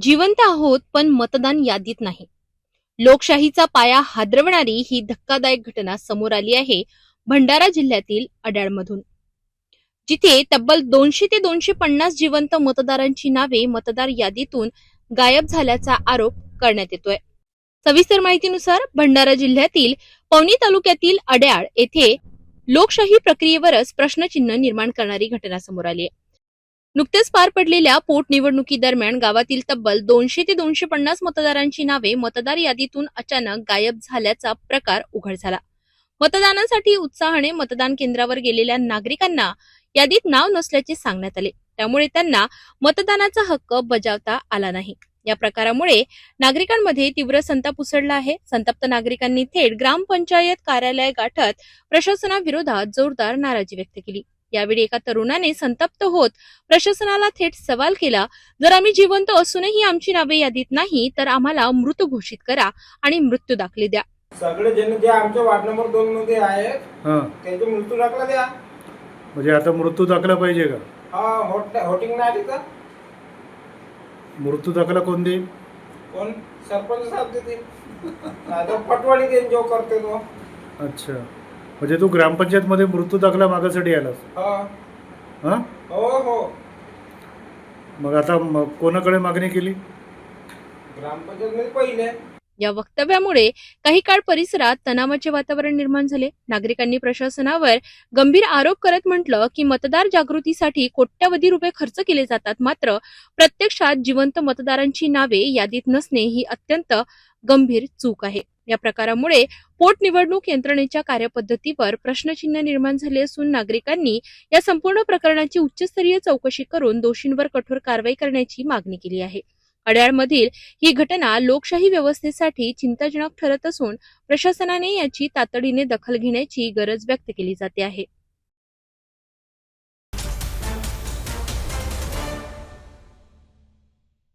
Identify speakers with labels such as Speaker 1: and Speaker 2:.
Speaker 1: जिवंत आहोत पण मतदान यादीत नाही. लोकशाहीचा पाया हादरवणारी ही धक्कादायक घटना समोर आली आहे भंडारा जिल्ह्यातील अड्याळमधून, जिथे तब्बल 200 ते 250 जिवंत मतदारांची नावे मतदार यादीतून गायब झाल्याचा आरोप करण्यात येतोय. सविस्तर माहितीनुसार भंडारा जिल्ह्यातील पवनी तालुक्यातील अड्याळ येथे लोकशाही प्रक्रियेवरच प्रश्नचिन्ह निर्माण करणारी घटना समोर आली आहे. नुकतेच पार पडलेल्या पोटनिवडणुकीदरम्यान गावातील तब्बल 200 ते 250 मतदारांची नावे मतदार यादीतून अचानक गायब झाल्याचा प्रकार उघड झाला. मतदानासाठी उत्साहाने मतदान केंद्रावर गेलेल्या नागरिकांना यादीत नाव नसल्याचे सांगण्यात आले. त्यामुळे त्यांना मतदानाचा हक्क बजावता आला नाही. या प्रकारामुळे नागरिकांमध्ये तीव्र संताप उसळला आहे. संतप्त नागरिकांनी थेट ग्रामपंचायत कार्यालय गाठत प्रशासनाविरोधात जोरदार नाराजी व्यक्त केली. यावेळी एका तरुणाने संतप्त होत प्रशासनाला थेट सवाल केला, जर आम्ही जिवंत असूनही आमची नावे यादीत नाही तर आम्हाला मृत घोषित करा आणि मृत्यू दाखले द्या.
Speaker 2: सगळे जण जे आमच्या वार्ड नंबर 2 मध्ये आहेत त्यांचे मृत्यू दाखला द्या.
Speaker 3: म्हणजे आता मृत्यू दाखला पाहिजे का?
Speaker 2: होटिंग नाही का?
Speaker 3: मृत्यू दाखला कोण देईल?
Speaker 2: कोण? सरपंच साहेब देतील. आता पटवाडी देईल जो करते तो.
Speaker 3: अच्छा, म्हणजे तू ग्रामपंचायत मध्ये मृत्यू दाखला मागासाठी आलास?
Speaker 2: हा हो हो.
Speaker 3: मग आता कोणाकडे मागणी केली?
Speaker 2: ग्रामपंचायत मध्ये पहिले.
Speaker 1: या वक्तव्यामुळे काही काळ परिसरात तणावाचे वातावरण निर्माण झाले. नागरिकांनी प्रशासनावर गंभीर आरोप करत म्हटलं की मतदार जागृतीसाठी कोट्यवधी रुपये खर्च केले जातात, मात्र प्रत्यक्षात जिवंत मतदारांची नावे यादीत नसणे ही अत्यंत गंभीर चूक आहे. या प्रकारामुळे पोटनिवडणूक यंत्रणेच्या कार्यपद्धतीवर प्रश्नचिन्ह निर्माण झाले असून नागरिकांनी या संपूर्ण प्रकरणाची उच्चस्तरीय चौकशी करून दोषींवर कठोर कारवाई करण्याची मागणी केली आहे. अड्याळमधील ही घटना लोकशाही व्यवस्थेसाठी चिंताजनक ठरत असून प्रशासनाने याची तातडीने दखल घेण्याची गरज व्यक्त केली जाते आहे.